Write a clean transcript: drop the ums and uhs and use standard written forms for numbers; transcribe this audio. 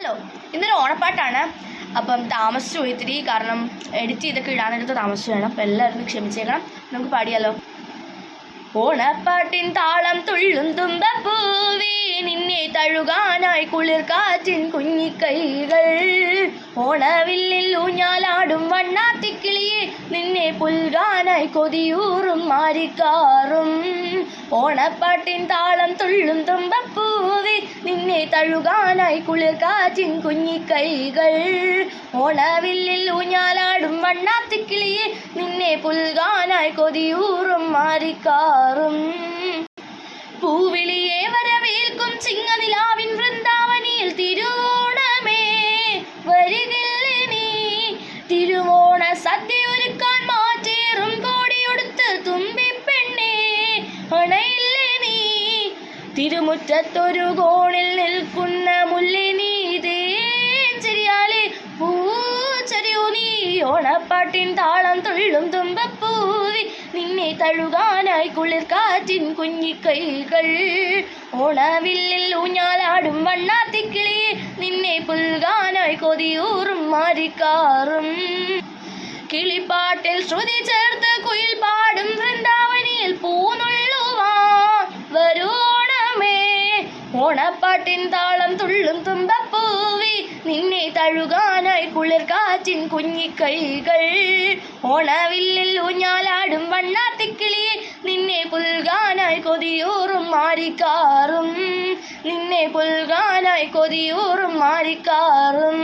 Hello, ഇന്നൊരു ഓണപ്പാട്ടാണ്. അപ്പം താമസിച്ചു പോയി ഇത്തിരി, കാരണം എഡിറ്റ് ചെയ്തൊക്കെ ഇടാനെടുത്ത് താമസിച്ചു വേണം. അപ്പം എല്ലാവരും ക്ഷമിച്ചേക്കണം. നമുക്ക് പാടിയാലോ? ഓണപ്പാട്ടിൻ താളം തുള്ളും തുമ്പപ്പൂവി, നിന്നെ തഴുകാനായി കുളിർ കാറ്റിൻ കുഞ്ഞിക്കൈകൾ. ഓണവില്ലിൽ ഊഞ്ഞാലാടും വണ്ണാത്തിക്കിളിയെ, നിന്നെ പുൽകാനായി കൊതിയൂറും മാരിക്കാറും. ഓണപ്പാട്ടിൻ താളം തുള്ളും തുമ്പപ്പൂവി, നിന്നെ തഴുകാനായി കുളിർ കാറ്റിൻ കുഞ്ഞിക്കൈകൾ. ഓണവില്ലിൽ ഊഞ്ഞാലാടും വണ്ണാത്തിക്കിളിയെ, നിന്നെ പുൽകാനായി കൊതിയൂറും മാരിക്കാറും. പൂവിളിയെ വരവേൽക്കും ചിങ്ങനിലാവിൻ വൃന്ദാവനിയിൽ തിരുവോണമേ വരികില്ലേ നീ. തിരുവോണ സദ്യ ഒരുക്കാൻ മാറ്റേറും കോടിയൊടുത്ത് തുമ്പിപ്പെണ്ണേ അണയില്ലേ നീ. തിരുമുറ്റത്തൊരു കോണിൽ നിൽക്കുന്ന മുല്ലേ നീ, തേഞ്ചെരിയാലെ പൂച്ചെരിയൂ നീ. ഓണപ്പാട്ടിൻ താളം തുള്ളും തുമ്പപ്പൂവി, നിന്നെ തഴുകാനായി കുളിർ കാറ്റിൻ കുഞ്ഞിക്കൈകൾ. ഓണവില്ലിൽ ഊഞ്ഞാലാടും വണ്ണാത്തിക്കിളിയെ, നിന്നെ പുൽകാനായി കൊതിയൂറും മാരിക്കാറും. കിളിപ്പാട്ടിൽ ശ്രുതി ചേർത്ത് കുയിൽ പാടും വൃന്ദാവനിയിൽ പൂനുള്ളുവാൻ വരൂണമേ. ഓണപ്പാട്ടിൻ താളം തുള്ളും തുമ്പപ്പൂവി, നിന്നെ തഴുകാനായി കുളിർ കാറ്റിൻ കുഞ്ഞിക്കൈകൾ. ഓണവില്ലിൽ ഊഞ്ഞാലാടും വണ്ണാത്തിക്കിളിയെ, നിന്നെ പുൽകാനായി കൊതിയൂറും മാരിക്കാറും. നിന്നെ പുൽകാനായി കൊതിയൂറും മാരിക്കാറും.